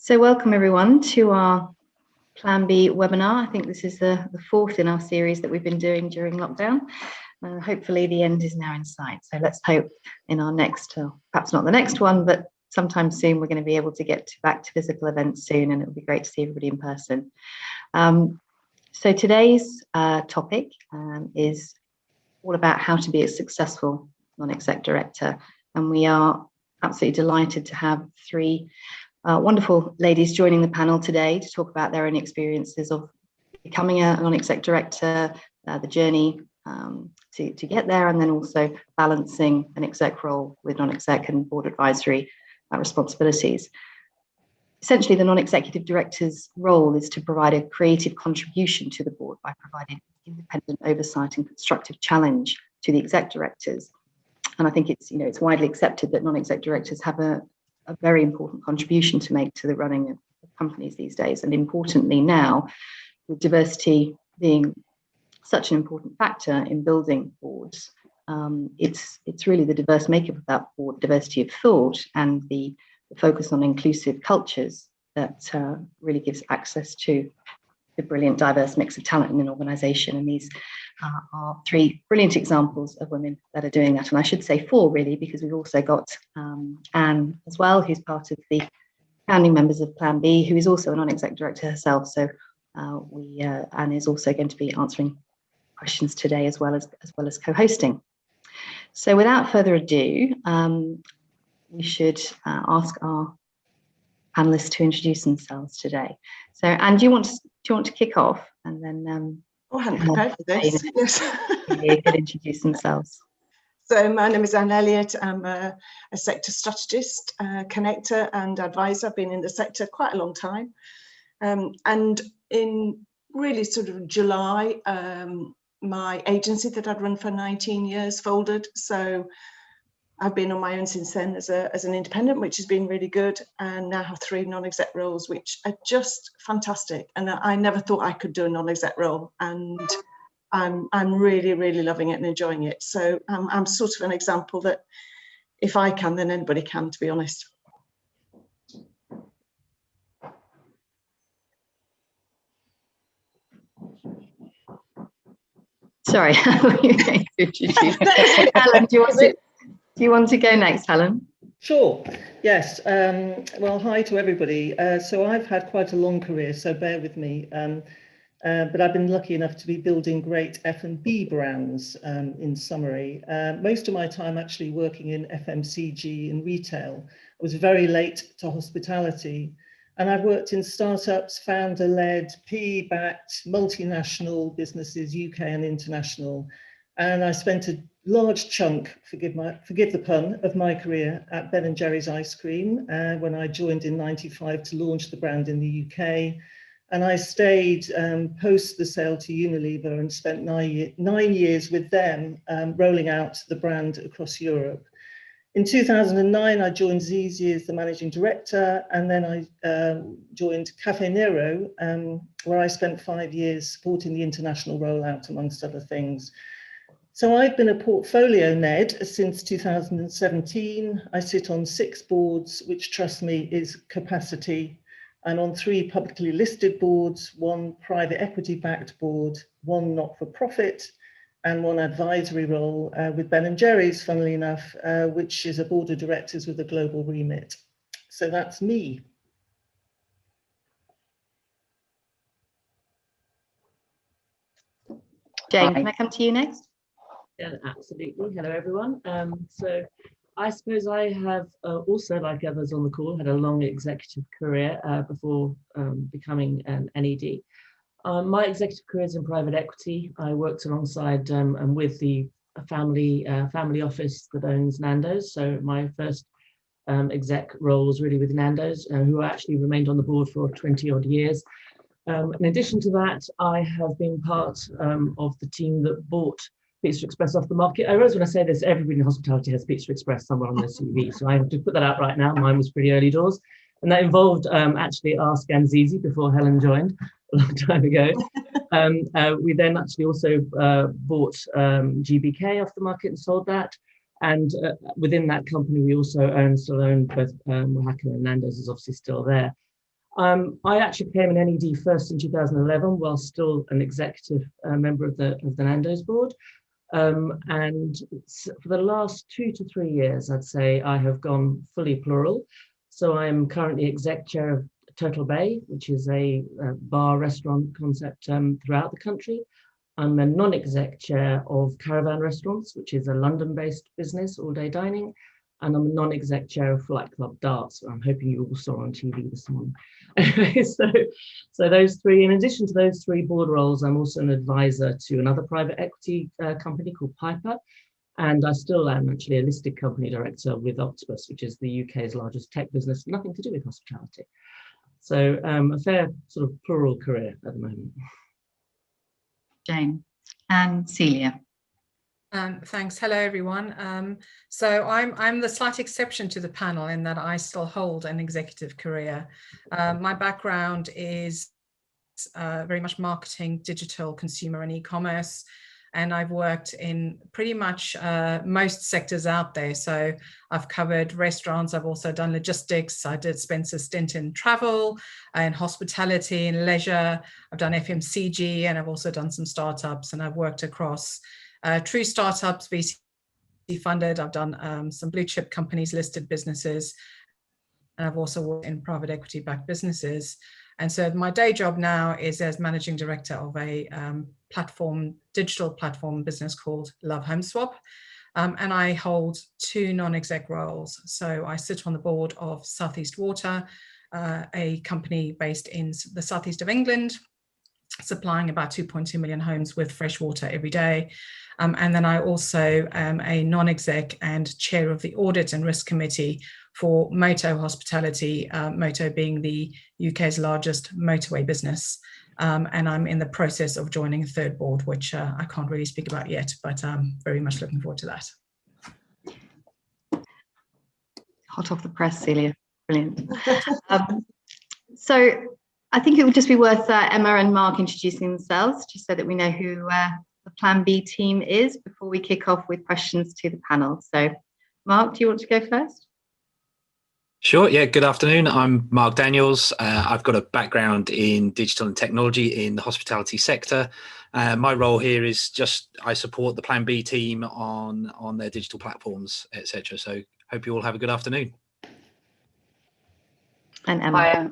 So welcome everyone to our Plan B webinar. I think this is the fourth in our series that we've been doing during lockdown. Hopefully the end is now in sight. So let's hope in our next, perhaps not the next one, but sometime soon we're going to be able to get back to physical events soon, and it'll be great to see everybody in person. So today's topic is all about how to be a successful non-exec director. And we are absolutely delighted to have three wonderful ladies joining the panel today to talk about their own experiences of becoming a non-exec director, the journey to get there, and then also balancing an exec role with non-exec and board advisory responsibilities. Essentially, the non-executive director's role is to provide a creative contribution to the board by providing independent oversight and constructive challenge to the exec directors. And I think it's widely accepted that non-exec directors have a very important contribution to make to the running of companies these days. And importantly now, with diversity being such an important factor in building boards, it's really the diverse makeup of that board, diversity of thought, and the focus on inclusive cultures that really gives access to the brilliant diverse mix of talent in an organisation. And these are three brilliant examples of women that are doing that. And I should say four, really, because we've also got Anne as well, who's part of the founding members of Plan B, who is also a non-exec director herself. So Anne is also going to be answering questions today as well as co-hosting. So without further ado, we should ask our panelists to introduce themselves today. So Anne, do you want to kick off, and then I hadn't prepared for this. Yes. They could introduce themselves. So my name is Anne Elliott. I'm a sector strategist, connector and advisor. I've been in the sector quite a long time. And in really sort of July, my agency that I'd run for 19 years folded. So I've been on my own since then as an independent, which has been really good, and now have three non-exec roles, which are just fantastic. And I never thought I could do a non-exec role, and I'm really, really loving it and enjoying it. So I'm sort of an example that if I can, then anybody can, to be honest. Sorry, Helen, do you want to go next, Helen? Sure, yes. Well, hi to everybody. So I've had quite a long career, so bear with me. But I've been lucky enough to be building great F&B brands, in summary. Most of my time actually working in FMCG and retail. I was very late to hospitality. And I've worked in startups, founder-led, PE-backed, multinational businesses, UK and international. And I spent a large chunk, forgive the pun, of my career at Ben & Jerry's Ice Cream when I joined in '95 to launch the brand in the UK. And I stayed post the sale to Unilever and spent 9 years with them rolling out the brand across Europe. In 2009, I joined Zizi as the managing director, and then I joined Cafe Nero, where I spent 5 years supporting the international rollout, amongst other things. So I've been a portfolio NED since 2017. I sit on 6 boards, which, trust me, is capacity, and on 3 publicly listed boards, 1 private equity-backed board, 1 not-for-profit, and 1 advisory role with Ben & Jerry's, funnily enough, which is a board of directors with a global remit. So that's me. Jane, can I come to you next? Yeah, absolutely. Hello, everyone. So I suppose I have also, like others on the call, had a long executive career before becoming an NED. My executive career is in private equity. I worked alongside and with the family office that owns Nando's. So my first exec role was really with Nando's, who actually remained on the board for 20 odd years. In addition to that, I have been part of the team that bought Pizza Express off the market. I realize when I say this, everybody in hospitality has Pizza Express somewhere on their CV. So I have to put that out right now. Mine was pretty early doors. And that involved actually Ask and Zizi before Helen joined a long time ago. We then actually also bought GBK off the market and sold that. And within that company, we also still own both Oaxaca and Nando's is obviously still there. I actually became an NED first in 2011, while still an executive member of the Nando's board. And for the last 2 to 3 years, I'd say I have gone fully plural. So I'm currently exec chair of Turtle Bay, which is a bar restaurant concept throughout the country. I'm a non-exec chair of Caravan Restaurants, which is a London-based business, all-day dining. And I'm a non-exec chair of Flight Club Darts, I'm hoping you all saw on TV this morning. so those three, in addition to those three board roles, I'm also an advisor to another private equity company called Piper. And I still am actually a listed company director with Octopus, which is the UK's largest tech business, nothing to do with hospitality. So a fair sort of plural career at the moment. Jane and Celia. Thanks. Hello, everyone. So I'm the slight exception to the panel in that I still hold an executive career. My background is very much marketing, digital, consumer and e-commerce. And I've worked in pretty much most sectors out there. So I've covered restaurants. I've also done logistics. I did spend a stint in travel and hospitality and leisure. I've done FMCG, and I've also done some startups, and I've worked across true startups, VC funded. I've done some blue chip companies, listed businesses, and I've also worked in private equity backed businesses. And so my day job now is as managing director of a digital platform business called Love Home Swap. And I hold 2 non-exec roles. So I sit on the board of Southeast Water, a company based in the southeast of England, supplying about 2.2 million homes with fresh water every day. And then I also am a non-exec and chair of the Audit and Risk Committee for Moto Hospitality, Moto being the UK's largest motorway business. And I'm in the process of joining a third board, which I can't really speak about yet, but I'm very much looking forward to that. Hot off the press, Celia. Brilliant. So I think it would just be worth Emma and Mark introducing themselves, just so that we know who the Plan B team is before we kick off with questions to the panel. So Mark, do you want to go first? Sure, yeah, good afternoon. I'm Mark Daniels. I've got a background in digital and technology in the hospitality sector. My role here is I support the Plan B team on their digital platforms, etc. So hope you all have a good afternoon. And Emma. Hi,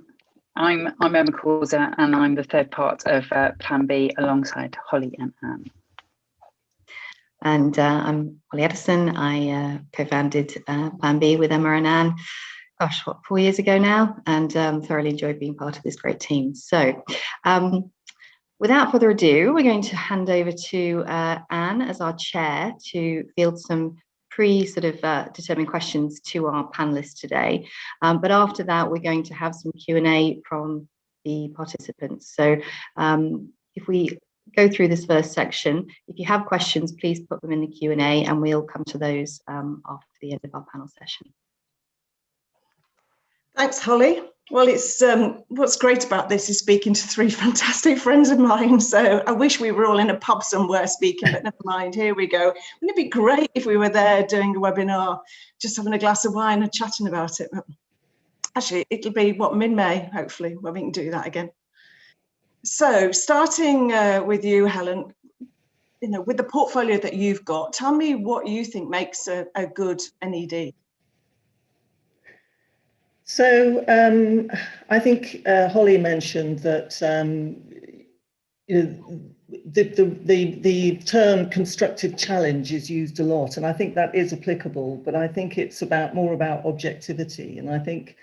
I'm Emma Causer, and I'm the third part of Plan B alongside Holly and Anne. And I'm Holly Edison. I co-founded Plan B with Emma and Anne, 4 years ago now, and thoroughly enjoyed being part of this great team. So without further ado, we're going to hand over to Anne as our chair to field some determined questions to our panelists today. But after that, we're going to have some Q&A from the participants. So if we go through this first section, if you have questions, please put them in the Q&A, and we'll come to those after the end of our panel session. Thanks, Holly. Well, it's what's great about this is speaking to 3 fantastic friends of mine. So I wish we were all in a pub somewhere speaking, but never mind. Here we go. Wouldn't it be great if we were there doing a webinar, just having a glass of wine and chatting about it? But actually, it'll be mid-May, hopefully, when we can do that again. So starting with you, Helen, with the portfolio that you've got, tell me what you think makes a good NED. So I think Holly mentioned that the term constructive challenge is used a lot, and I think that is applicable, but I think it's more about objectivity. And I think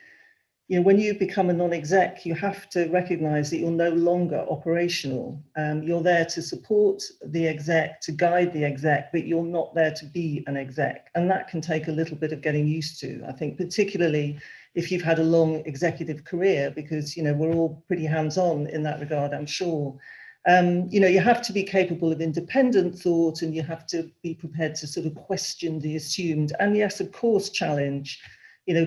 when you become a non-exec, you have to recognise that you're no longer operational. You're there to support the exec, to guide the exec, but you're not there to be an exec. And that can take a little bit of getting used to, I think, particularly if you've had a long executive career, because, we're all pretty hands-on in that regard, I'm sure. You have to be capable of independent thought, and you have to be prepared to sort of question the assumed, and yes, of course, challenge,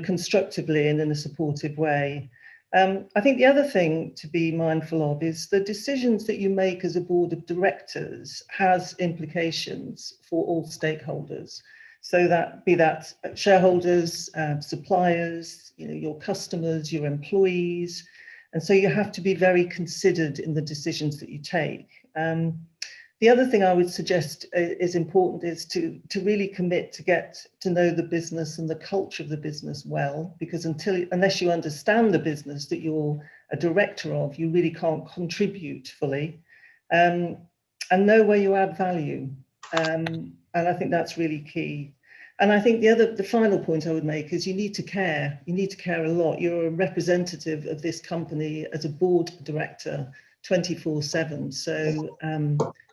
constructively and in a supportive way. I think the other thing to be mindful of is the decisions that you make as a board of directors has implications for all stakeholders. So that be that shareholders, suppliers, your customers, your employees, And so you have to be very considered in the decisions that you take. The other thing I would suggest is important is to really commit to get to know the business and the culture of the business well, because unless you understand the business that you're a director of, you really can't contribute fully, and know where you add value. And I think that's really key. And I think the final point I would make is you need to care. You need to care a lot. You're a representative of this company as a board director 24/7. So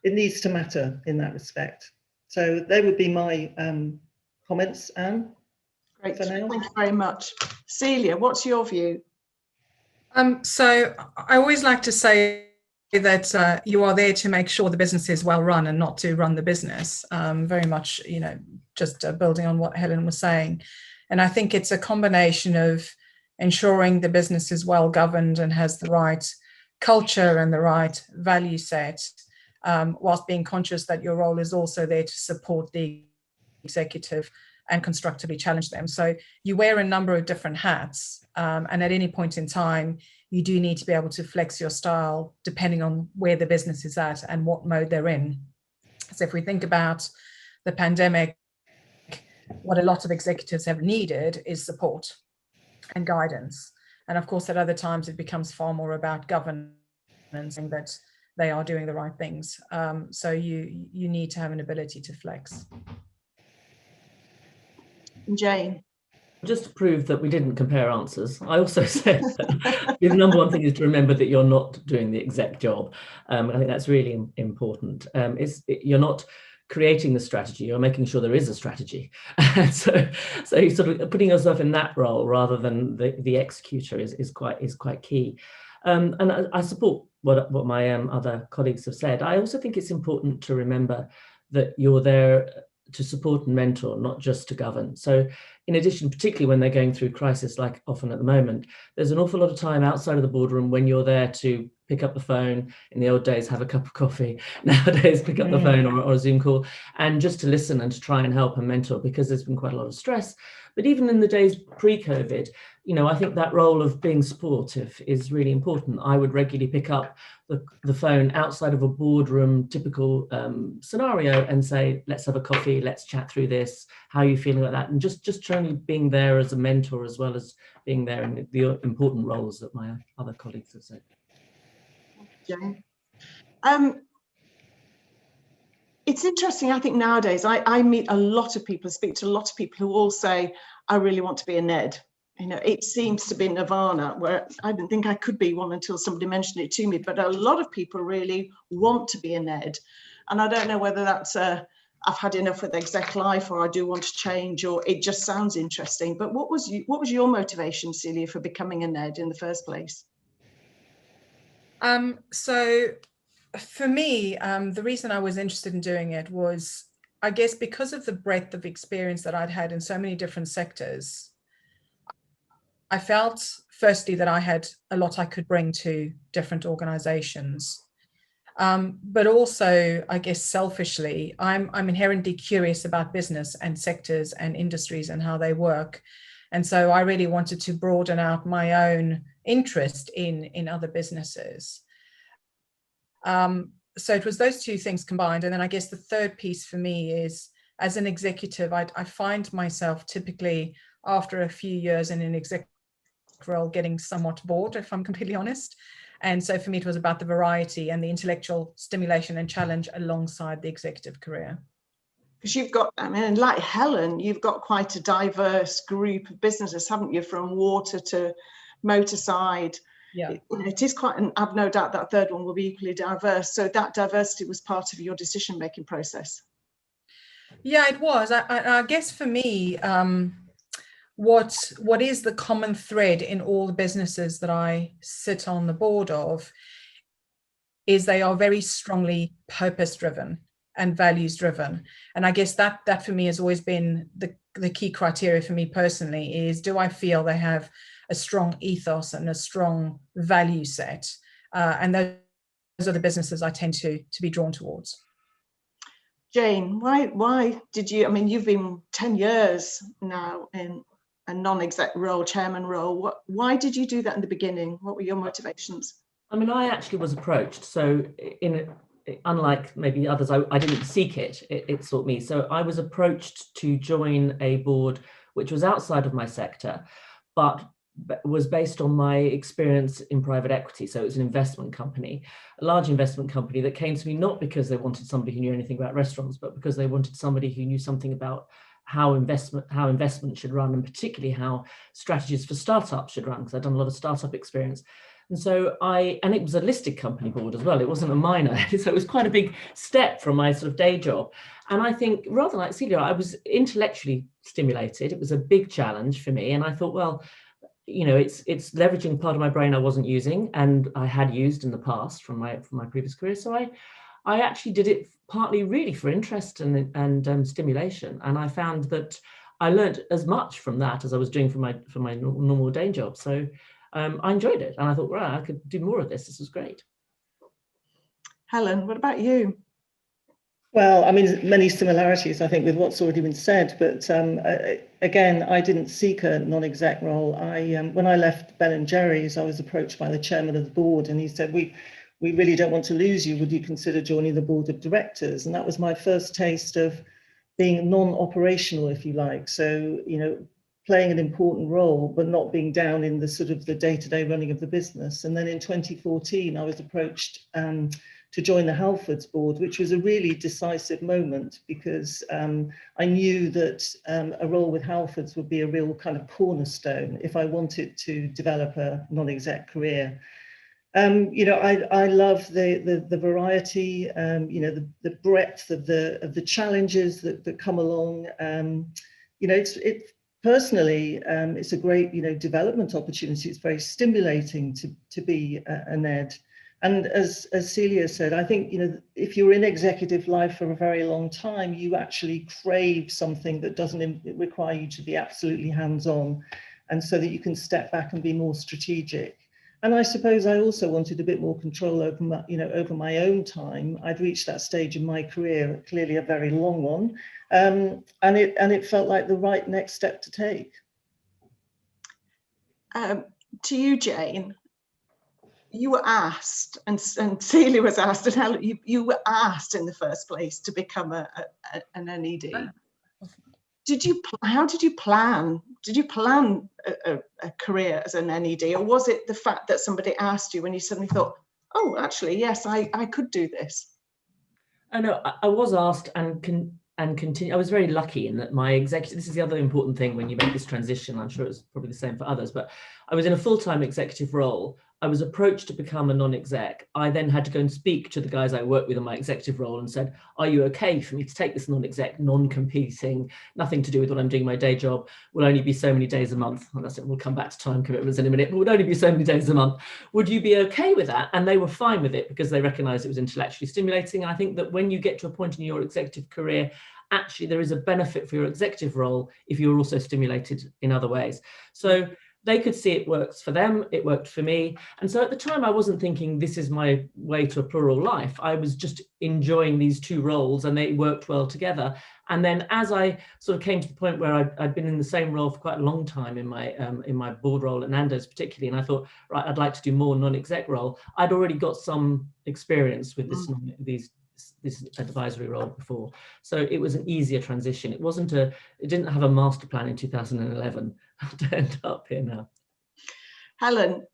it needs to matter in that respect. So they would be my comments, Anne. Great, for now. thank you very much. Celia, what's your view? So I always like to say that you are there to make sure the business is well run and not to run the business. Very much, you know, just building on what Helen was saying. And I think it's a combination of ensuring the business is well governed and has the right culture and the right value set, whilst being conscious that your role is also there to support the executive and constructively challenge them. So you wear a number of different hats, and at any point in time, you do need to be able to flex your style depending on where the business is at and what mode they're in. So if we think about the pandemic, what a lot of executives have needed is support and guidance. And of course, at other times, it becomes far more about governance and that they are doing the right things. So you need to have an ability to flex. Jane. Just to prove that we didn't compare answers, I also said that the number one thing is to remember that you're not doing the exec job. I think that's really important. You're not creating the strategy, you're making sure there is a strategy. so you're sort of putting yourself in that role rather than the executor is quite key. And I support what my other colleagues have said. I also think it's important to remember that you're there to support and mentor, not just to govern. So in addition, particularly when they're going through crisis, like often at the moment, there's an awful lot of time outside of the boardroom when you're there to pick up the phone. In the old days, have a cup of coffee. Nowadays, pick up the phone or a Zoom call, and just to listen and to try and help and mentor, because there's been quite a lot of stress. But even in the days pre-COVID, you know, I think that role of being supportive is really important. I would regularly pick up the phone outside of a boardroom typical scenario and say, let's have a coffee, let's chat through this, how are you feeling like that? And just trying being there as a mentor, as well as being there in the important roles that my other colleagues have said. Jane. It's interesting, I think nowadays, I meet a lot of people, speak to a lot of people who all say, I really want to be a NED. You know, it seems to be nirvana, where I didn't think I could be one until somebody mentioned it to me, but a lot of people really want to be a NED. And I don't know whether that's I've had enough with exec life, or I do want to change, or it just sounds interesting. But what was your motivation, Celia, for becoming a NED in the first place? So for me, the reason I was interested in doing it was, I guess, because of the breadth of experience that I'd had in so many different sectors. I felt, firstly, that I had a lot I could bring to different organizations. But also, I guess, selfishly, I'm inherently curious about business and sectors and industries and how they work. And so I really wanted to broaden out my own interest in other businesses. So it was those two things combined. And then I guess the third piece for me is, as an executive, I find myself typically after a few years in an executive role getting somewhat bored, if I'm completely honest. And so for me, it was about the variety and the intellectual stimulation and challenge alongside the executive career. Because you've got, I mean, like Helen, you've got quite a diverse group of businesses, haven't you, from water to motorside. Yeah, it is quite, and I've no doubt that third one will be equally diverse. So that diversity was part of your decision-making process. Yeah, it was. I guess for me, what is the common thread in all the businesses that I sit on the board of is they are very strongly purpose-driven and values-driven. And I guess that for me has always been the key criteria for me personally is, do I feel they have a strong ethos and a strong value set? And those are the businesses I tend to be drawn towards. Jane, why did you, I mean, you've been 10 years now in a non-exec role, chairman role. Why did you do that in the beginning? What were your motivations? I mean, I actually was approached. So unlike maybe others, I didn't seek it. It sought me. So I was approached to join a board which was outside of my sector, but was based on my experience in private equity. So it was an investment company, a large investment company that came to me not because they wanted somebody who knew anything about restaurants, but because they wanted somebody who knew something about how investment should run, and particularly how strategies for startups should run, because I'd done a lot of startup experience. And so and it was a listed company board as well. It wasn't a minor. So it was quite a big step from my sort of day job. And I think, rather like Celia, I was intellectually stimulated. It was a big challenge for me. And I thought, well, it's leveraging part of my brain I wasn't using and I had used in the past from my previous career. So I actually did it partly really for interest and stimulation. And I found that I learned as much from that as I was doing for my normal day job. So I enjoyed it. And I thought, right, I could do more of this. This was great. Helen, what about you? Well, I mean, many similarities, I think, with what's already been said. But again, I didn't seek a non-exec role. When I left Ben & Jerry's, I was approached by the chairman of the board, and he said, we really don't want to lose you. Would you consider joining the board of directors? And that was my first taste of being non-operational, if you like. So, playing an important role, but not being down in the sort of the day-to-day running of the business. And then in 2014, I was approached to join the Halfords board, which was a really decisive moment because I knew that a role with Halfords would be a real kind of cornerstone if I wanted to develop a non-exec career. I love the variety, the breadth of the challenges that come along. Personally, it's a great, development opportunity. It's very stimulating to be a NED. And as Celia said, I think, if you're in executive life for a very long time, you actually crave something that doesn't require you to be absolutely hands-on, and so that you can step back and be more strategic. And I suppose I also wanted a bit more control over my own time. I'd reached that stage in my career, clearly a very long one, and it felt like the right next step to take. To you, Jane, you were asked, and Celia was asked, and Helen, you were asked in the first place to become an NED. How did you plan? Did you plan a career as an NED, or was it the fact that somebody asked you when you suddenly thought, oh, actually, yes, I could do this? I know I was asked and continue. I was very lucky in that my executive, this is the other important thing when you make this transition, I'm sure it's probably the same for others, but I was in a full-time executive role. I was approached to become a non-exec. I then had to go and speak to the guys I worked with in my executive role and said, are you okay for me to take this non-exec, non-competing, nothing to do with what I'm doing in my day job, will only be so many days a month. Well, that's it. We'll come back to time commitments in a minute, but would only be so many days a month. Would you be okay with that? And they were fine with it because they recognized it was intellectually stimulating. I think that when you get to a point in your executive career, actually there is a benefit for your executive role if you're also stimulated in other ways. So they could see it works for them, it worked for me. And so at the time I wasn't thinking this is my way to a plural life. I was just enjoying these two roles and they worked well together. And then as I sort of came to the point where I'd been in the same role for quite a long time in my board role at Nando's particularly, and I thought, right, I'd like to do more non-exec role. I'd already got some experience with this advisory role before. So it was an easier transition. It didn't have a master plan in 2011 to end up here now. Helen,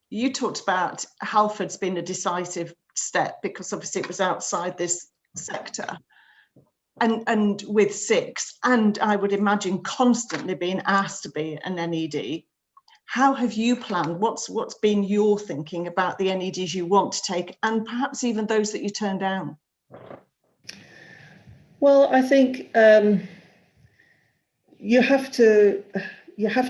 you talked about Halfords being a decisive step because obviously it was outside this sector and with Six, and I would imagine constantly being asked to be an NED. How have you planned? What's been your thinking about the NEDs you want to take, and perhaps even those that you turned down? Well, I think you have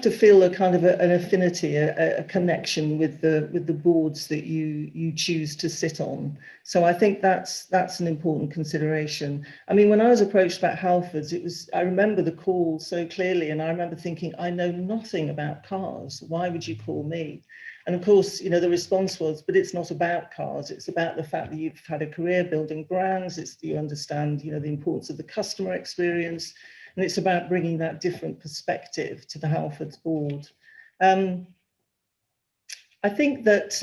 to feel a kind of an affinity, a connection with the boards that you choose to sit on. So I think that's an important consideration. I mean, when I was approached about Halfords, I remember the call so clearly, and I remember thinking, I know nothing about cars. Why would you call me? And of course, the response was, but it's not about cars. It's about the fact that you've had a career building brands. You understand, the importance of the customer experience. And it's about bringing that different perspective to the Halfords board. I think that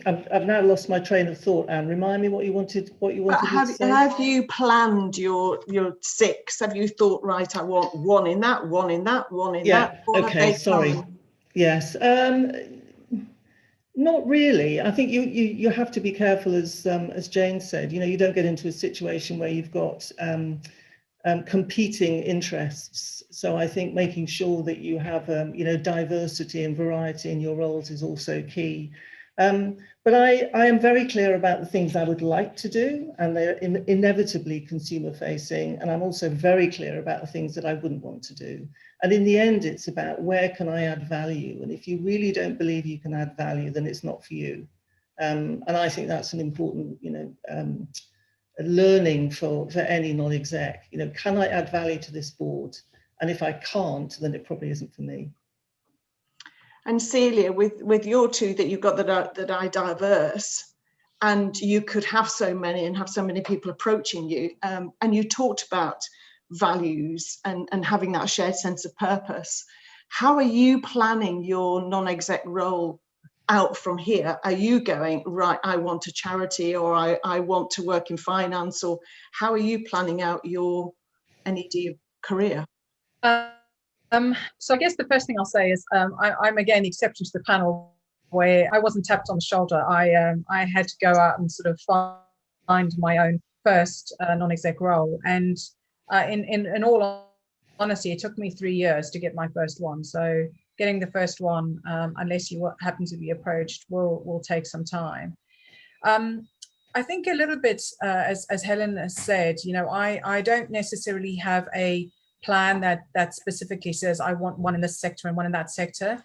I've now lost my train of thought. Anne, remind me what you wanted. To say. Have you planned your 6? Have you thought, right, I want one in that, one in that, one in that? Or Okay. Sorry. Yes. Not really. I think you have to be careful, as Jane said. You know, you don't get into a situation where you've got competing interests. So I think making sure that you have, you know, diversity and variety in your roles is also key. But I am very clear about the things I would like to do, and they're inevitably consumer facing. And I'm also very clear about the things that I wouldn't want to do. And in the end, it's about where can I add value? And if you really don't believe you can add value, then it's not for you. And I think that's an important, you know, learning for any non-exec. You know, can I add value to this board? And if I can't, then it probably isn't for me. And Celia, with your 2 that you've got that are diverse, and you could have so many and have so many people approaching you, and you talked about values and having that shared sense of purpose. How are you planning your non-exec role out from here? Are you going, right, I want a charity, or I want to work in finance, or how are you planning out your NED career? So I guess the first thing I'll say is I'm again the exception to the panel where I wasn't tapped on the shoulder. I had to go out and sort of find my own first non-exec role, and in all honesty, it took me 3 years to get my first one. So getting the first one, unless you happen to be approached, will take some time. I think a little bit, as Helen has said, you know, I don't necessarily have a plan that specifically says I want one in this sector and one in that sector.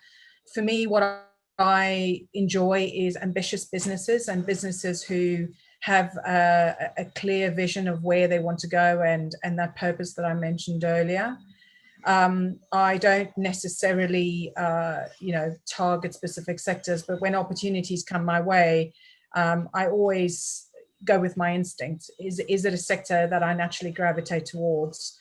For me, what I enjoy is ambitious businesses and businesses who have a clear vision of where they want to go and that purpose that I mentioned earlier. I don't necessarily, you know, target specific sectors, but when opportunities come my way, I always go with my instinct. Is it a sector that I naturally gravitate towards?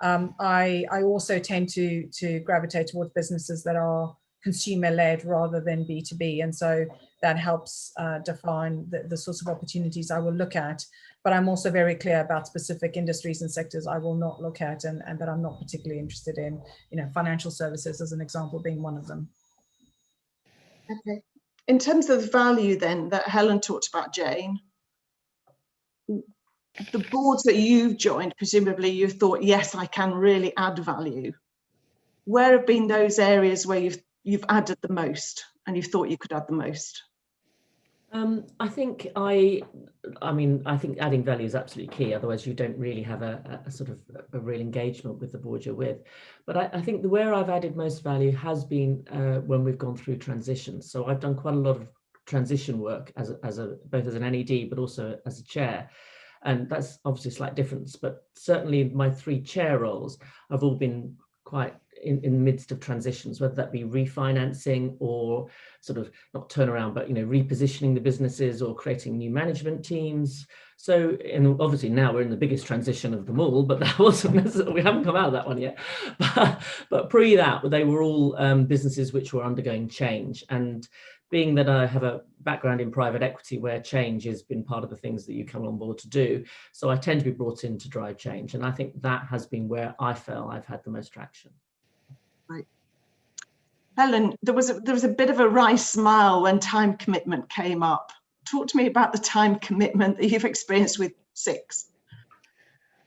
I also tend to gravitate towards businesses that are consumer-led rather than B2B, and so that helps define the sorts of opportunities I will look at. But I'm also very clear about specific industries and sectors I will not look at, and that I'm not particularly interested in. You know, financial services, as an example, being one of them. Okay. In terms of value, then, that Helen talked about, Jane, the boards that you've joined, presumably you thought, yes, I can really add value. Where have been those areas where you've added the most and you thought you could add the most? I think I think adding value is absolutely key. Otherwise, you don't really have a sort of a real engagement with the board you're with. But I think where I've added most value has been when we've gone through transitions. So I've done quite a lot of transition work both as an NED, but also as a chair. And that's obviously a slight difference, but certainly my 3 chair roles have all been quite in the midst of transitions, whether that be refinancing or sort of not turnaround, but, you know, repositioning the businesses or creating new management teams. So, and obviously now we're in the biggest transition of them all, but that wasn't necessarily, we haven't come out of that one yet. But pre that, they were all businesses which were undergoing change. And being that I have a background in private equity where change has been part of the things that you come on board to do, so I tend to be brought in to drive change. And I think that has been where I felt I've had the most traction. Right. Helen, there was a bit of a wry smile when time commitment came up. Talk to me about the time commitment that you've experienced with 6.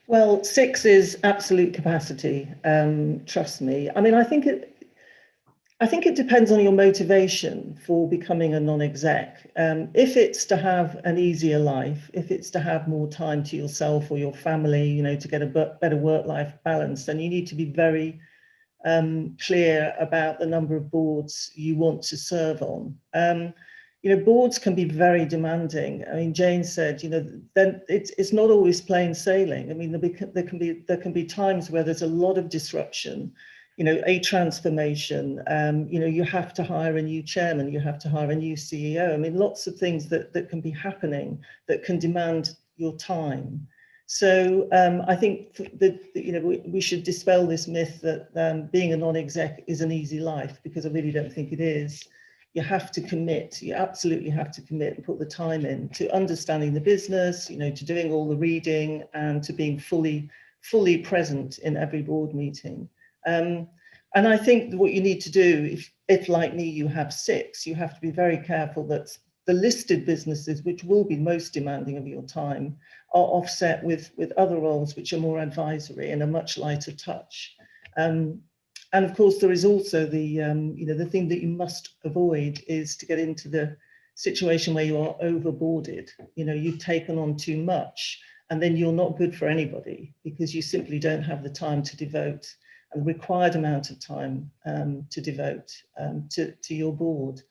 Well, 6 is absolute capacity. Trust me. I mean, I think it depends on your motivation for becoming a non-exec. If it's to have an easier life, if it's to have more time to yourself or your family, you know, to get a better work-life balance, then you need to be very clear about the number of boards you want to serve on. You know, boards can be very demanding. I mean, Jane said, you know, then it's not always plain sailing. I mean, there can be times where there's a lot of disruption. You know, a transformation, you know, you have to hire a new chairman, you have to hire a new CEO. I mean, lots of things that can be happening that can demand your time. So I think that we should dispel this myth that being a non-exec is an easy life, because I really don't think it is. You have to commit. You absolutely have to commit and put the time in to understanding the business, to doing all the reading and to being fully present in every board meeting. And I think what you need to do, if like me, you have 6, you have to be very careful that the listed businesses, which will be most demanding of your time, are offset with other roles which are more advisory and a much lighter touch. And of course, there is also the thing that you must avoid is to get into the situation where you are overboarded. You've taken on too much, and then you're not good for anybody, because you simply don't have the time to devote, and the required amount of time to devote to your board.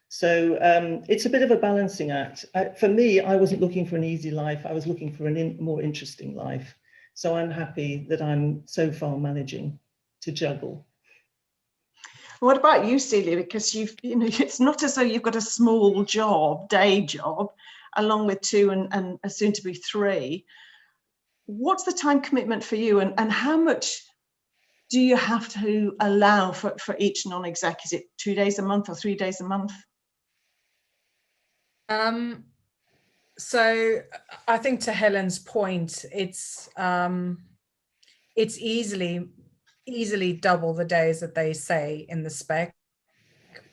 So it's a bit of a balancing act. For me, I wasn't looking for an easy life. I was looking for a more interesting life. So I'm happy that I'm so far managing to juggle. What about you, Celia? Because it's not as though you've got a small day job, along with 2 and soon to be 3. What's the time commitment for you, and how much do you have to allow for each non-exec? Is it 2 days a month or 3 days a month? So I think, to Helen's point, it's easily double the days that they say in the spec,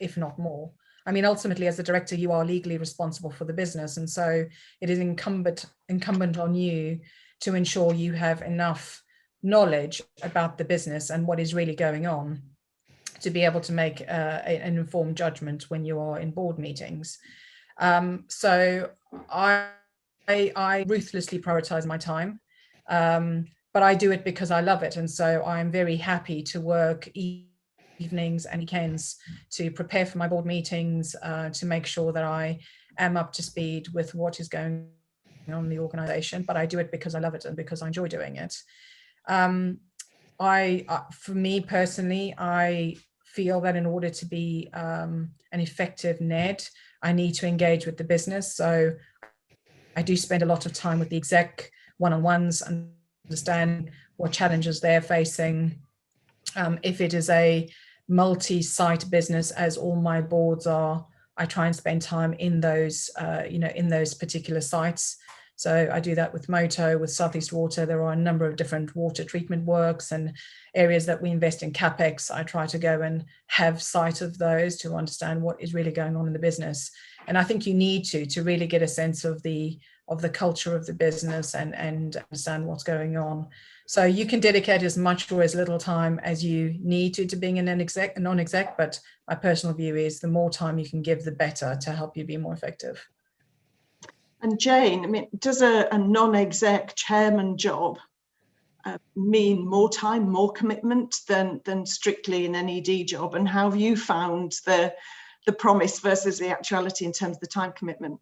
if not more. I mean, ultimately, as a director, you are legally responsible for the business, and so it is incumbent on you to ensure you have enough knowledge about the business and what is really going on to be able to make an informed judgment when you are in board meetings. So I ruthlessly prioritize my time, but I do it because I love it. And so I'm very happy to work evenings and weekends to prepare for my board meetings, to make sure that I am up to speed with what is going on in the organization. But I do it because I love it and because I enjoy doing it. For me personally, I feel that in order to be an effective NED, I need to engage with the business. So I do spend a lot of time with the exec one-on-ones, understand what challenges they're facing. If it is a multi-site business, as all my boards are, I try and spend time in those, in those particular sites. So I do that with Moto, with Southeast Water. There are a number of different water treatment works and areas that we invest in CapEx. I try to go and have sight of those to understand what is really going on in the business. And I think you need to really get a sense of the culture of the business and understand what's going on. So you can dedicate as much or as little time as you need to being a non-exec, but my personal view is the more time you can give, the better, to help you be more effective. And Jane, I mean, does a non-exec chairman job mean more time, more commitment than strictly an NED job? And how have you found the promise versus the actuality in terms of the time commitment?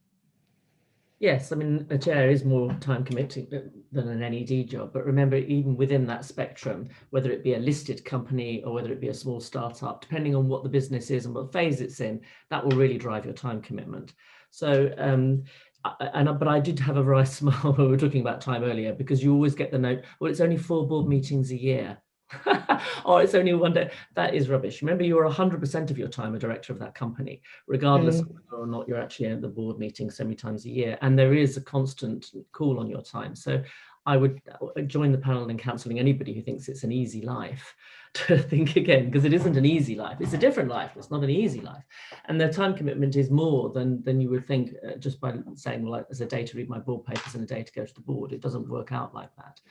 Yes, I mean, a chair is more time committing than an NED job. But remember, even within that spectrum, whether it be a listed company or whether it be a small startup, depending on what the business is and what phase it's in, that will really drive your time commitment. So, but I did have a wry smile when we were talking about time earlier, because you always get the note, well, it's only 4 board meetings a year. Or it's only 1 day. That is rubbish. Remember, you are 100% of your time a director of that company, regardless of whether or not you're actually at the board meeting so many times a year. And there is a constant call on your time. So I would join the panel in counselling anybody who thinks it's an easy life to think again, because it isn't an easy life. It's a different life. It's not an easy life. And the time commitment is more than you would think, just by saying, well, there's a day to read my board papers and a day to go to the board. It doesn't work out like that.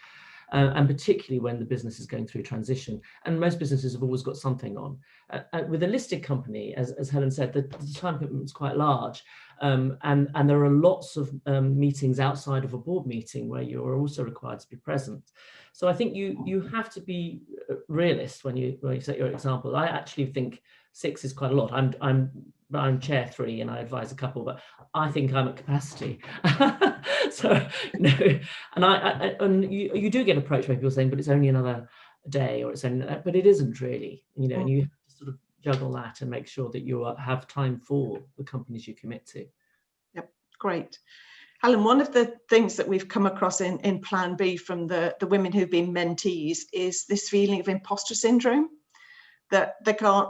And particularly when the business is going through transition. And most businesses have always got something on. With a listed company, as Helen said, the time commitment is quite large. And there are lots of meetings outside of a board meeting where you are also required to be present. So I think you have to be realist when you set your example. I actually think 6 is quite a lot. I'm chair 3 and I advise a couple, but I think I'm at capacity. So and you do get approached by people saying, but it's only another day, or it's only, but it isn't really, and you have to sort of juggle that and make sure that you have time for the companies you commit to. Yep, great. Helen, one of the things that we've come across in Plan B from the women who've been mentees is this feeling of imposter syndrome, that they can't,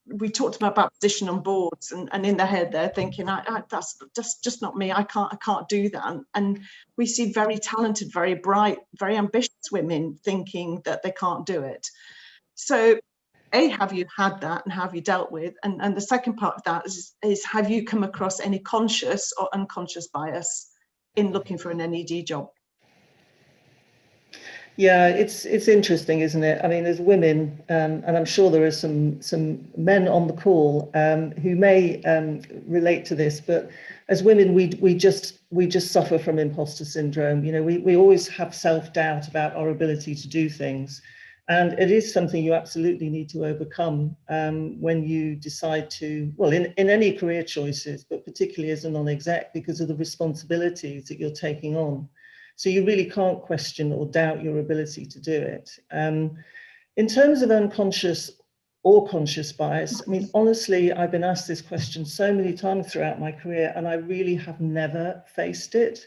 we talked about position on boards, and in their head they're thinking, that's just not me, I can't do that. And we see very talented, very bright, very ambitious women thinking that they can't do it. So have you had that, and how have you dealt with? And the second part of that is have you come across any conscious or unconscious bias in looking for an NED job? Yeah, it's interesting, isn't it? I mean, as women, and I'm sure there are some men on the call who may relate to this, but as women, we just suffer from imposter syndrome. You know, we always have self-doubt about our ability to do things. And it is something you absolutely need to overcome when you decide to, well, in any career choices, but particularly as a non-exec, because of the responsibilities that you're taking on. So you really can't question or doubt your ability to do it. In terms of unconscious or conscious bias, I mean, honestly, I've been asked this question so many times throughout my career, and I really have never faced it.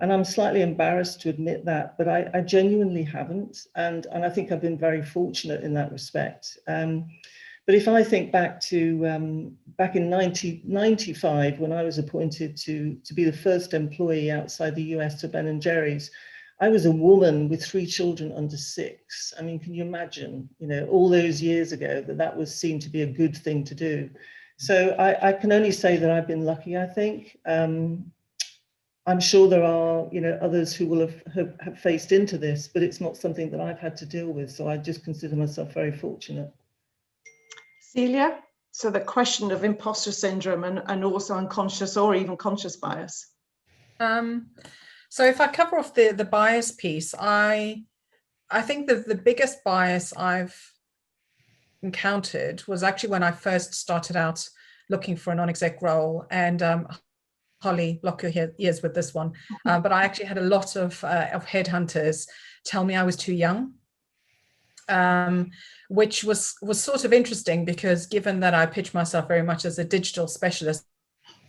And I'm slightly embarrassed to admit that, but I genuinely haven't. And I think I've been very fortunate in that respect. But if I think back to back in 1995, when I was appointed to be the first employee outside the US to Ben & Jerry's, I was a woman with 3 children under 6. I mean, can you imagine, you know, all those years ago that was seen to be a good thing to do. So I can only say that I've been lucky, I think. I'm sure there are, you know, others who will have faced into this, but it's not something that I've had to deal with. So I just consider myself very fortunate. Celia, so the question of imposter syndrome and also unconscious or even conscious bias. So if I cover off the bias piece, I think the biggest bias I've encountered was actually when I first started out looking for a non-exec role, and Holly, block your ears with this one, but I actually had a lot of headhunters tell me I was too young, which was sort of interesting, because given that I pitch myself very much as a digital specialist,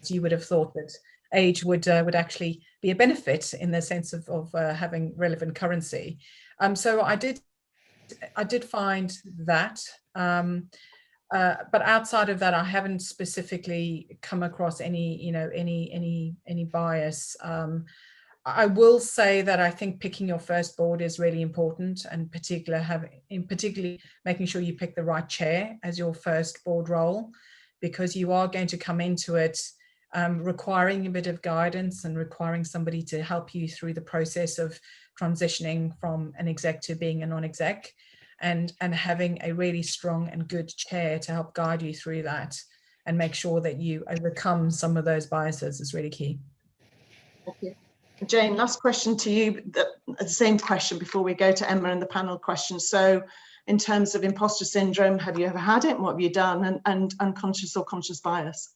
you would have thought that age would actually be a benefit in the sense of having relevant currency. So I did find that. But outside of that, I haven't specifically come across any bias. I will say that I think picking your first board is really important, and particularly making sure you pick the right chair as your first board role, because you are going to come into it requiring a bit of guidance and requiring somebody to help you through the process of transitioning from an exec to being a non-exec. And having a really strong and good chair to help guide you through that and make sure that you overcome some of those biases is really key. Okay. Jane, last question to you, the same question before we go to Emma and the panel questions. So in terms of imposter syndrome, have you ever had it, and what have you done, and unconscious or conscious bias?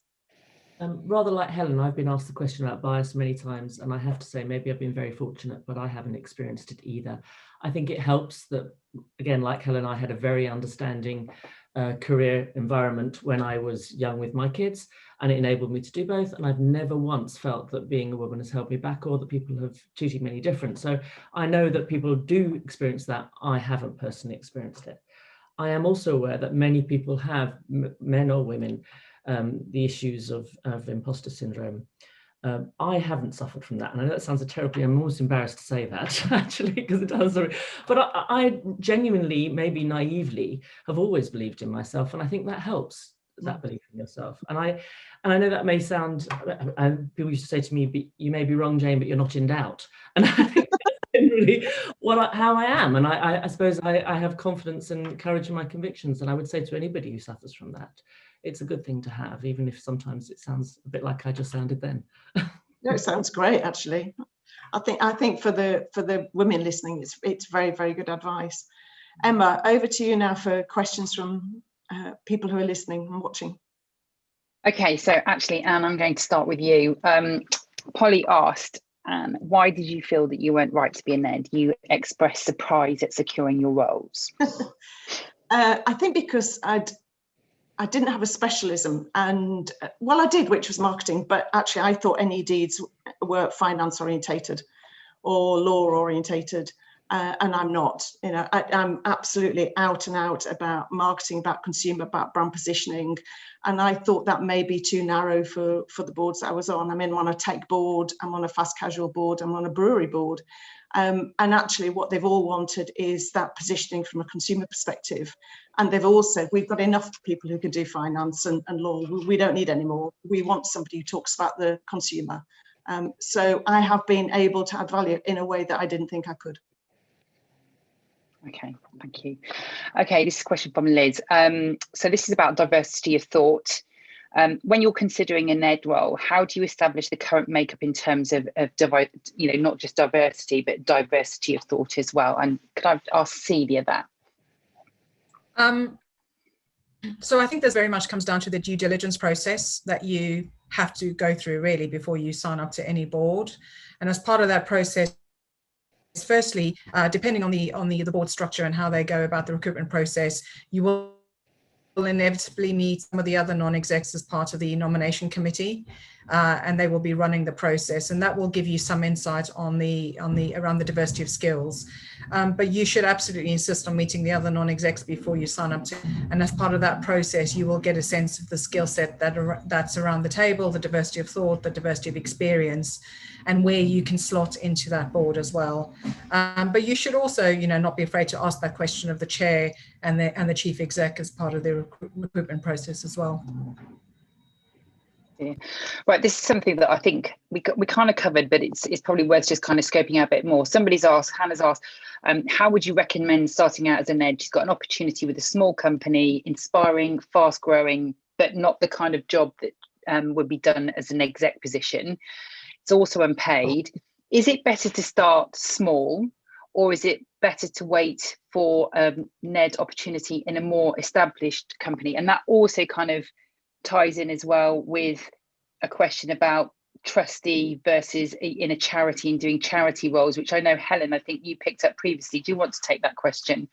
Rather like Helen, I've been asked the question about bias many times, and I have to say maybe I've been very fortunate, but I haven't experienced it either. I think it helps that, again, like Helen, I had a very understanding career environment when I was young with my kids, and it enabled me to do both. And I've never once felt that being a woman has held me back, or that people have treated me any different. So I know that people do experience that. I haven't personally experienced it. I am also aware that many people have, men or women, the issues of imposter syndrome. I haven't suffered from that, and I know that sounds terribly, I'm almost embarrassed to say that actually, because it does, but I genuinely, maybe naively, have always believed in myself, and I think that helps, that belief in yourself. And I know that may sound, people used to say to me, you may be wrong, Jane, but you're not in doubt. And I think that's generally how I am, and I suppose I have confidence and courage in my convictions, and I would say to anybody who suffers from that, it's a good thing to have, even if sometimes it sounds a bit like I just sounded then. No, it sounds great, actually. I think for the women listening, it's very, very good advice. Emma, over to you now for questions from people who are listening and watching. Okay, so actually, Anne, I'm going to start with you. Polly asked, Anne, why did you feel that you weren't right to be a NED? You expressed surprise at securing your roles. I think because I didn't have a specialism, and well, I did, which was marketing, but actually I thought NEDs were finance orientated or law orientated, and I'm not. You know, I'm absolutely out and out about marketing, about consumer, about brand positioning, and I thought that may be too narrow for the boards that I was on. I'm on a tech board, I'm on a fast casual board, I'm on a brewery board. And actually what they've all wanted is that positioning from a consumer perspective. And they've all said, we've got enough people who can do finance and law. We don't need any more. We want somebody who talks about the consumer. So I have been able to add value in a way that I didn't think I could. Okay, thank you. Okay, this is a question from Liz. So this is about diversity of thought. When you're considering a NED role, how do you establish the current makeup in terms of you know, not just diversity, but diversity of thought as well? And could I ask Celia that? So I think this very much comes down to the due diligence process that you have to go through really before you sign up to any board. And as part of that process, firstly, depending on the board structure and how they go about the recruitment process, you will inevitably meet some of the other non-execs as part of the nomination committee, and they will be running the process, and that will give you some insight on around the diversity of skills. But you should absolutely insist on meeting the other non-execs before you sign up to, and as part of that process, you will get a sense of the skill set that's around the table, the diversity of thought, the diversity of experience, and where you can slot into that board as well. But you should also, you know, not be afraid to ask that question of the chair and the chief exec as part of the recruitment process as well. Yeah. Right, this is something that I think we kind of covered, but it's probably worth just kind of scoping out a bit more. Somebody's asked, Hannah's asked, how would you recommend starting out as an NED? She's got an opportunity with a small company, inspiring, fast growing, but not the kind of job that would be done as an exec position. It's also unpaid. Is it better to start small, or is it better to wait for a NED opportunity in a more established company? And that also kind of ties in as well with a question about trustee versus in a charity and doing charity roles, which I know, Helen, I think you picked up previously. Do you want to take that question?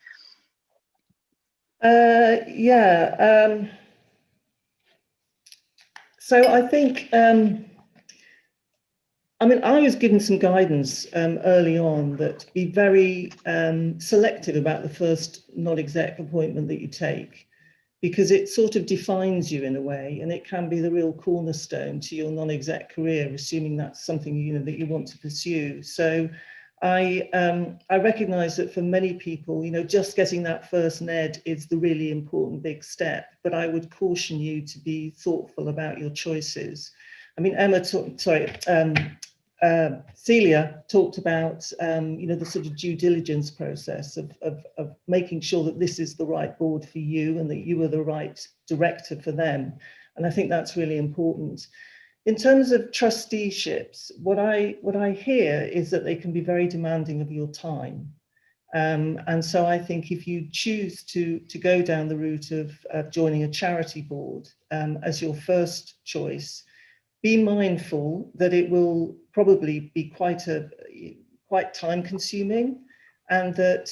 Yeah. So I think, I mean, I was given some guidance early on that be very selective about the first non-exec appointment that you take, because it sort of defines you in a way, and it can be the real cornerstone to your non-exec career, assuming that's something, you know, that you want to pursue. So I recognise that for many people, you know, just getting that first NED is the really important big step, but I would caution you to be thoughtful about your choices. I mean, Celia talked about, you know, the sort of due diligence process of making sure that this is the right board for you and that you are the right director for them. And I think that's really important. In terms of trusteeships, what I hear is that they can be very demanding of your time. And so I think if you choose to go down the route of joining a charity board as your first choice, be mindful that it will probably be quite time consuming, and that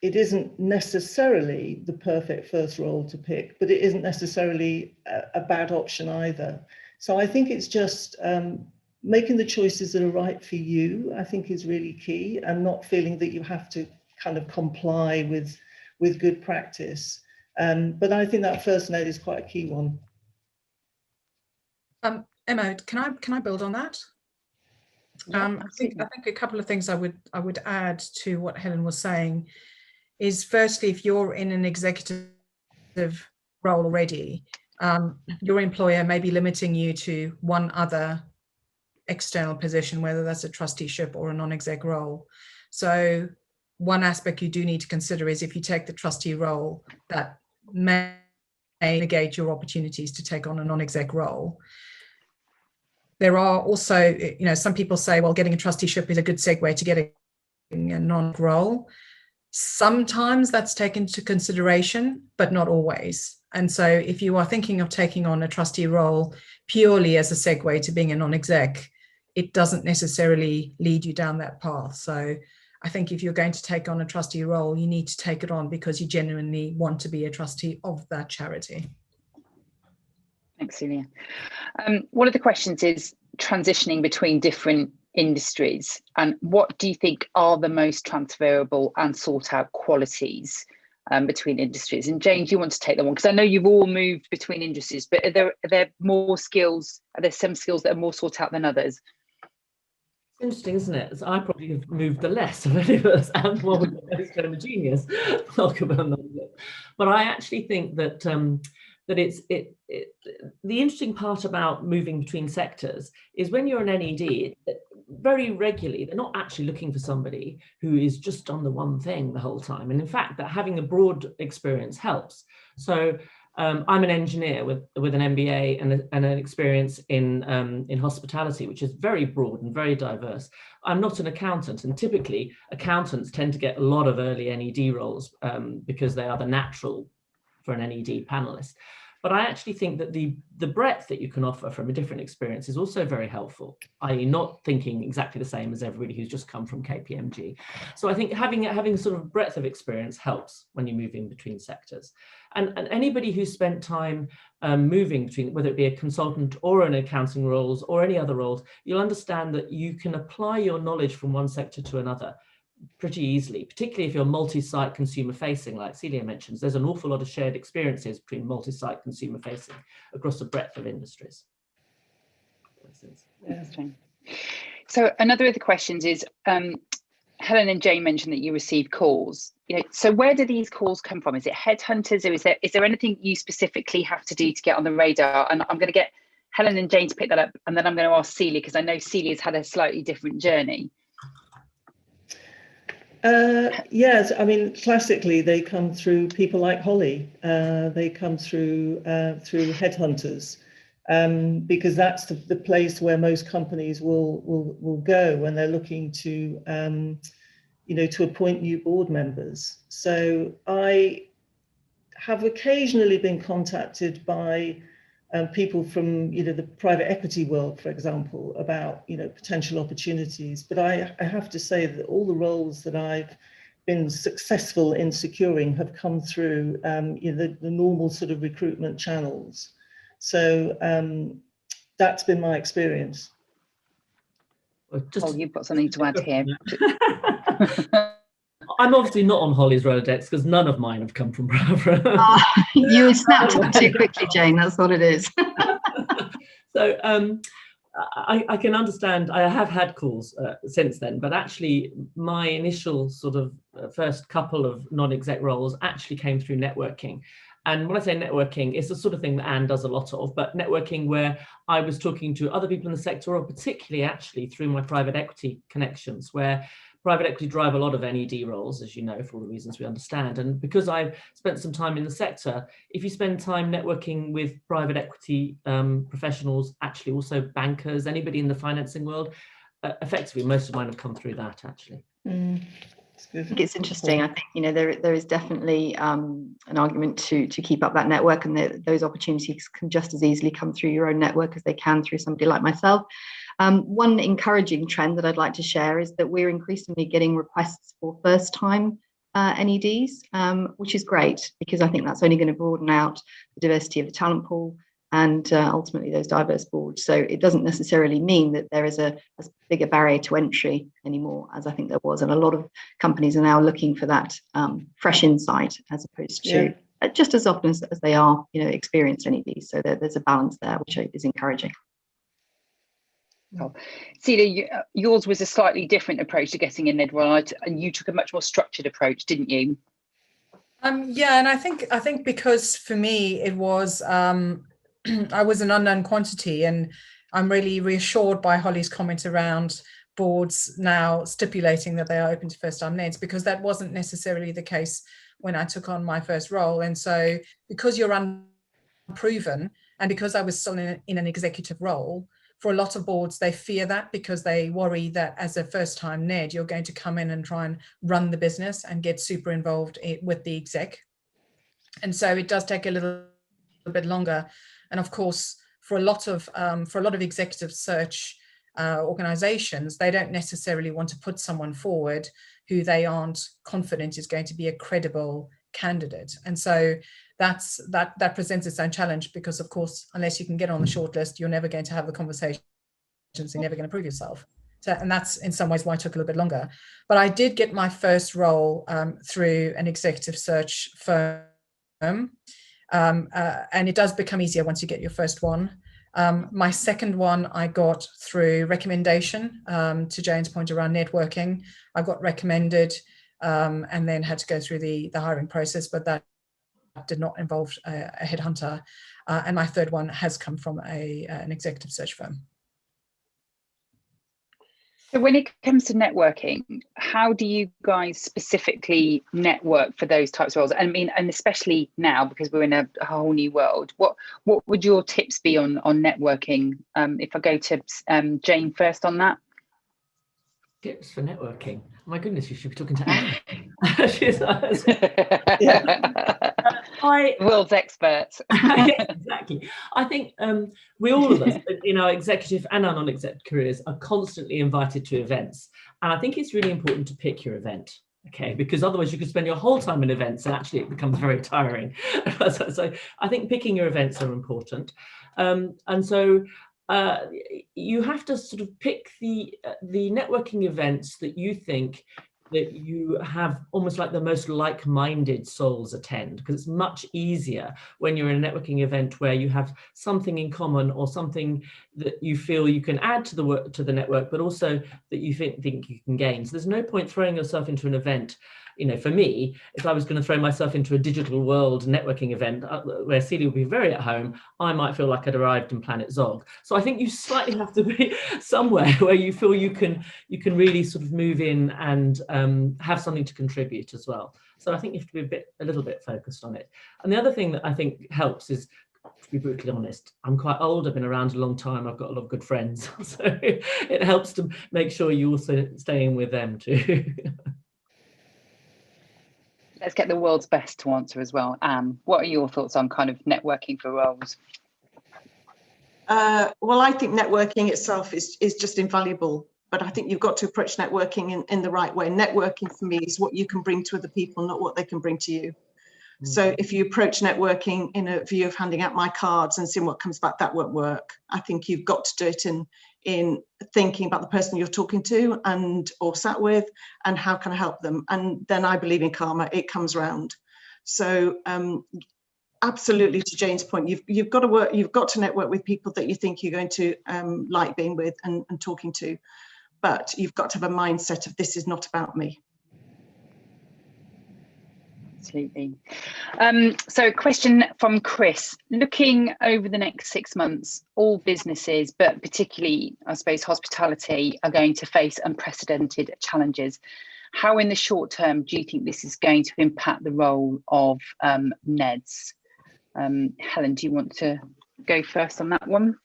it isn't necessarily the perfect first role to pick, but it isn't necessarily a bad option either. So I think it's just making the choices that are right for you, I think, is really key, and not feeling that you have to kind of comply with good practice. But I think that first NED is quite a key one. Emma, can I build on that? Yeah, I think a couple of things I would add to what Helen was saying is, firstly, if you're in an executive role already, your employer may be limiting you to one other external position, whether that's a trusteeship or a non-exec role. So one aspect you do need to consider is, if you take the trustee role, that may negate your opportunities to take on a non-exec role. There are also, you know, some people say, well, getting a trusteeship is a good segue to getting a non-exec role. Sometimes that's taken into consideration, but not always. And so if you are thinking of taking on a trustee role purely as a segue to being a non-exec, it doesn't necessarily lead you down that path. So I think if you're going to take on a trustee role, you need to take it on because you genuinely want to be a trustee of that charity. Thanks, Celia. One of the questions is transitioning between different industries, and what do you think are the most transferable and sought out qualities between industries? And James, you want to take that one because I know you've all moved between industries, but are there more skills? Are there some skills that are more sought out than others? It's interesting, isn't it? So I probably have moved the less of any of us, and one with the most homogeneous. But I actually think that the interesting part about moving between sectors is when you're an NED, very regularly they're not actually looking for somebody who is just on the one thing the whole time, and in fact that having a broad experience helps. So I'm an engineer with an MBA and an experience in hospitality, which is very broad and very diverse. I'm not an accountant, and typically accountants tend to get a lot of early NED roles because they are the natural for an NED panelist. But I actually think that the breadth that you can offer from a different experience is also very helpful, i.e. not thinking exactly the same as everybody who's just come from KPMG. So I think having sort of breadth of experience helps when you're moving between sectors. And anybody who's spent time moving between, whether it be a consultant or an accounting roles or any other roles, you'll understand that you can apply your knowledge from one sector to another pretty easily, particularly if you're multi-site consumer facing, like Celia mentions. There's an awful lot of shared experiences between multi-site consumer facing across a breadth of industries. So another of the questions is, Helen and Jane mentioned that you receive calls. So where do these calls come from? Is it headhunters, or is there anything you specifically have to do to get on the radar? And I'm going to get Helen and Jane to pick that up, and then I'm going to ask Celia, because I know Celia's had a slightly different journey. Yes, I mean, classically they come through people like Holly. They come through headhunters, because that's the place where most companies will go when they're looking to to appoint new board members. So I have occasionally been contacted by people from the private equity world, for example, about potential opportunities. But I have to say that all the roles that I've been successful in securing have come through the normal sort of recruitment channels. So that's been my experience. You've got something to add here. I'm obviously not on Holly's Rolodex because none of mine have come from you snapped up too quickly, Jane. That's what it is. So I can understand. I have had calls since then, but actually my initial sort of first couple of non-exec roles actually came through networking. And when I say networking, it's the sort of thing that Anne does a lot of, but networking where I was talking to other people in the sector, or particularly actually through my private equity connections, where private equity drive a lot of NED roles, as you know, for all the reasons we understand. And because I've spent some time in the sector, if you spend time networking with private equity professionals, actually also bankers, anybody in the financing world, effectively most of mine have come through that actually. I think it's interesting. I think there is definitely an argument to keep up that network, and those opportunities can just as easily come through your own network as they can through somebody like myself. One encouraging trend that I'd like to share is that we're increasingly getting requests for first-time NEDs, which is great, because I think that's only going to broaden out the diversity of the talent pool and ultimately those diverse boards. So it doesn't necessarily mean that there is a big a barrier to entry anymore, as I think there was. And a lot of companies are now looking for that fresh insight, as opposed to just as often as they are, experienced NEDs. So there's a balance there, which is encouraging. Oh. Celia, yours was a slightly different approach to getting in NED, and you took a much more structured approach, didn't you? Yeah, and I think because for me it was I was an unknown quantity, and I'm really reassured by Holly's comment around boards now stipulating that they are open to first-time NEDs, because that wasn't necessarily the case when I took on my first role. And so because you're unproven, and because I was still in an executive role, for a lot of boards, they fear that, because they worry that as a first-time NED, you're going to come in and try and run the business and get super involved with the exec. And so it does take a little bit longer. And of course, for a lot of executive search organizations, they don't necessarily want to put someone forward who they aren't confident is going to be a credible candidate. And so that presents its own challenge, because of course, unless you can get on the shortlist, you're never going to have the conversations, you're never going to prove yourself. So, and that's in some ways why it took a little bit longer. But I did get my first role through an executive search firm. And it does become easier once you get your first one. My second one I got through recommendation, to Jane's point around networking. I got recommended and then had to go through the hiring process, but that did not involve a headhunter. And my third one has come from an executive search firm. So when it comes to networking, how do you guys specifically network for those types of roles? I mean, and especially now, because we're in a whole new world, what would your tips be on networking? If I go to Jane first on that. Tips for networking. Oh my goodness, you should be talking to Anne. She's world's expert. Exactly. I think we all of us in our executive and our non-executive careers are constantly invited to events, and I think it's really important to pick your event. Okay, because otherwise you could spend your whole time in events and actually it becomes very tiring. So I think picking your events are important, and so you have to sort of pick the networking events that you think that you have almost like the most like-minded souls attend, because it's much easier when you're in a networking event where you have something in common or something that you feel you can add to the network, but also that you think you can gain. So there's no point throwing yourself into an event. You know, for me, if I was going to throw myself into a digital world networking event where Celia would be very at home, I might feel like I'd arrived in Planet Zog. So I think you slightly have to be somewhere where you feel you can really sort of move in and have something to contribute as well. So I think you have to be a little bit focused on it. And the other thing that I think helps is, to be brutally honest, I'm quite old, I've been around a long time, I've got a lot of good friends. So it helps to make sure you also stay in with them too. Let's get the world's best to answer as well. Anne, what are your thoughts on kind of networking for roles? Well, I think networking itself is just invaluable, but I think you've got to approach networking in the right way. Networking for me is what you can bring to other people, not what they can bring to you. Mm-hmm. So if you approach networking in a view of handing out my cards and seeing what comes back, that won't work. I think you've got to do it in thinking about the person you're talking to or sat with, and how can I help them? And then I believe in karma, it comes round. So absolutely, to Jane's point, you've got to network with people that you think you're going to like being with and talking to, but you've got to have a mindset of this is not about me. Absolutely. So a question from Chris. Looking over the next 6 months, all businesses, but particularly, I suppose, hospitality, are going to face unprecedented challenges. How in the short term do you think this is going to impact the role of NEDs? Helen, do you want to go first on that one?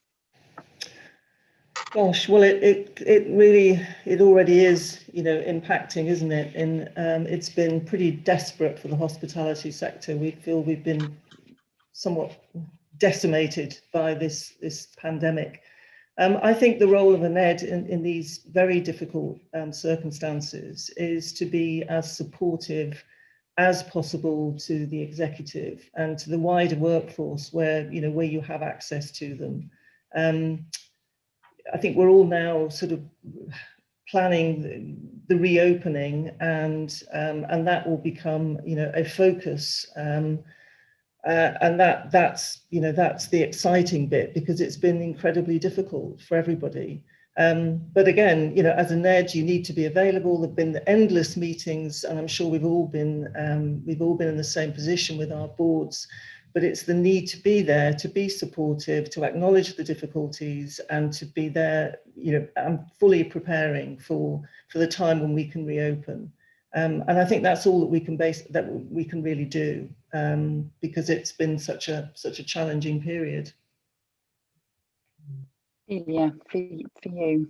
Gosh, well, it already is, impacting, isn't it? And it's been pretty desperate for the hospitality sector. We feel we've been somewhat decimated by this pandemic. I think the role of a NED in these very difficult circumstances is to be as supportive as possible to the executive and to the wider workforce where you have access to them. I think we're all now sort of planning the reopening, and that will become, a focus, and that's the exciting bit, because it's been incredibly difficult for everybody. But again, as a NED, you need to be available. There've been endless meetings, and I'm sure we've all been in the same position with our boards. But it's the need to be there, to be supportive, to acknowledge the difficulties, and to be there, and fully preparing for the time when we can reopen. And I think that's all that we can really do, because it's been such a challenging period. Yeah, for you.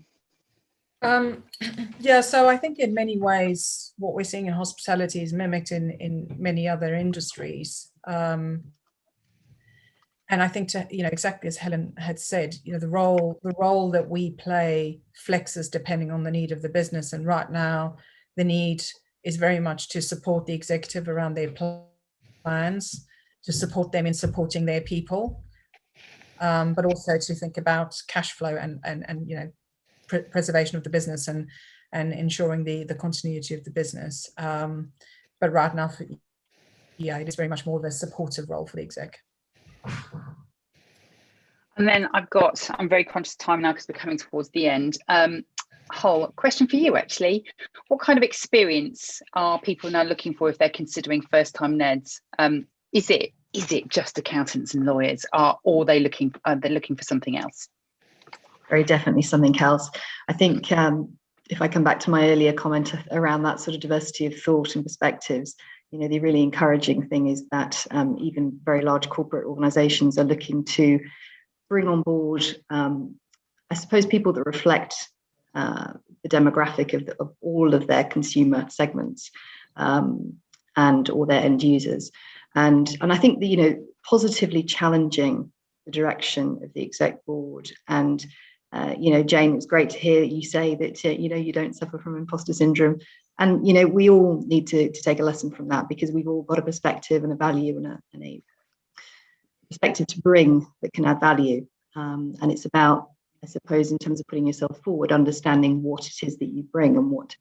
Yeah, so I think in many ways what we're seeing in hospitality is mimicked in many other industries. I think, to, you know, exactly as Helen had said, you know, the role that we play flexes depending on the need of the business. And right now, the need is very much to support the executive around their plans, to support them in supporting their people, but also to think about cash flow and you know, preservation of the business and ensuring the continuity of the business. But right now, yeah, it is very much more of a supportive role for the exec. And then I'm very conscious of time now because we're coming towards the end. Whole question for you, actually. What kind of experience are people now looking for if they're considering first-time NEDs? Is it just accountants and lawyers, or are they looking for something else? Very definitely something else. I think if I come back to my earlier comment around that sort of diversity of thought and perspectives, you know, the really encouraging thing is that even very large corporate organizations are looking to bring on board, I suppose, people that reflect the demographic of all of their consumer segments and or their end users. And I think that, you know, positively challenging the direction of the exec board. And you know, Jane, it's great to hear you say that you know, you don't suffer from imposter syndrome. And you know, we all need to take a lesson from that, because we've all got a perspective and a value and a perspective to bring that can add value. And it's about, I suppose, in terms of putting yourself forward, understanding what it is that you bring and what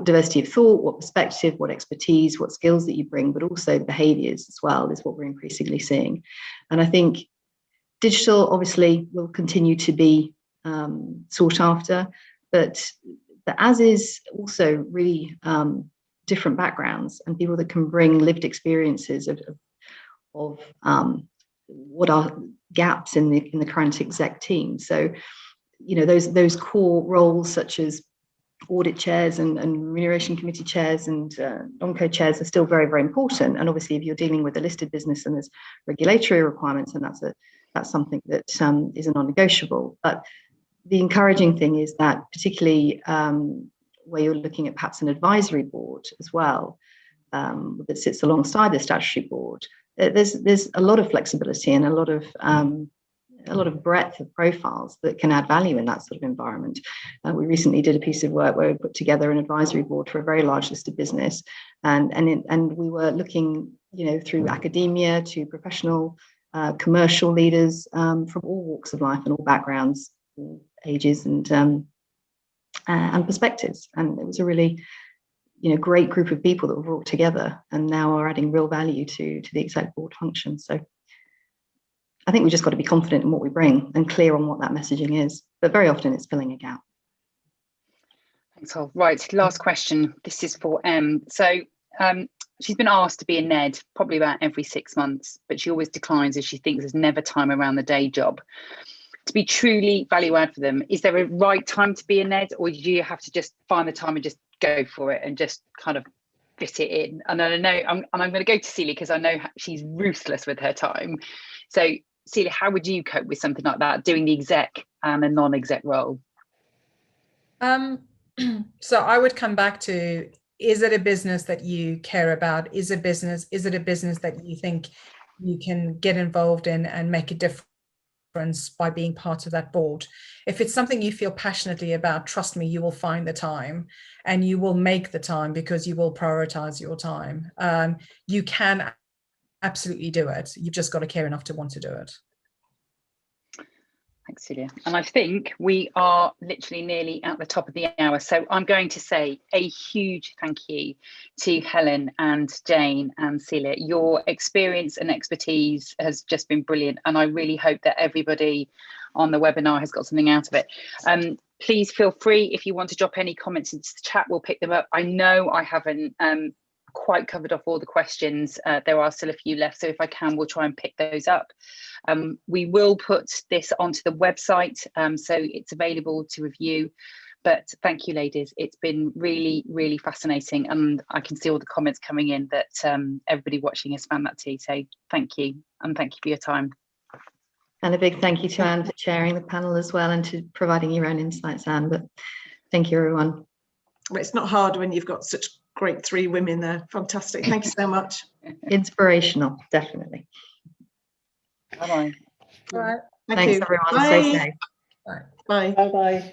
diversity of thought, what perspective, what expertise, what skills that you bring, but also behaviours as well is what we're increasingly seeing. And I think digital obviously will continue to be sought after, but as is also really different backgrounds and people that can bring lived experiences of what are gaps in the current exec team. So, you know, those core roles such as audit chairs and remuneration committee chairs and non-co chairs are still very, very important. And obviously, if you're dealing with a listed business and there's regulatory requirements, and that's something that is a non-negotiable. But the encouraging thing is that, particularly where you're looking at perhaps an advisory board as well, that sits alongside the statutory board, there's a lot of flexibility and a lot of breadth of profiles that can add value in that sort of environment. We recently did a piece of work where we put together an advisory board for a very large listed business, and we were looking, you know, through academia to professional commercial leaders from all walks of life and all backgrounds, all ages and perspectives. And it was a really, you know, great group of people that were brought together and now are adding real value to the exec board function. So I think we just got to be confident in what we bring and clear on what that messaging is. But very often it's filling a gap. Thanks, Hol. Right, last question. This is for Em. So she's been asked to be a NED probably about every 6 months, but she always declines as she thinks there's never time around the day job. To be truly value add for them, is there a right time to be a NED, or do you have to just find the time and just go for it and just kind of fit it in? And I know I'm going to go to Celia because I know she's ruthless with her time. So Celia, how would you cope with something like that, doing the exec and a non-exec role? So I would come back to, is it a business that you care about? Is it a business that you think you can get involved in and make a difference by being part of that board? If it's something you feel passionately about, trust me, you will find the time and you will make the time because you will prioritize your time. You can absolutely do it. You've just got to care enough to want to do it. Thanks, Celia. And I think we are literally nearly at the top of the hour. So I'm going to say a huge thank you to Helen and Jane and Celia. Your experience and expertise has just been brilliant. And I really hope that everybody on the webinar has got something out of it. Please feel free, if you want to drop any comments into the chat, we'll pick them up. I know I haven't quite covered off all the questions. There are still a few left, so if I can, we'll try and pick those up. We will put this onto the website, so it's available to review. But thank you, ladies. It's been really, really fascinating, and I can see all the comments coming in that everybody watching has found that too. So thank you, and thank you for your time. And a big thank you to Anne for chairing the panel as well, and to providing your own insights, Anne. But thank you, everyone. Well, it's not hard when you've got such great 3 women there. Fantastic. Thank you so much. Inspirational, definitely. Bye-bye. All right. Thank Thanks, you. everyone. Bye. Stay safe. Bye. Bye. Bye-bye.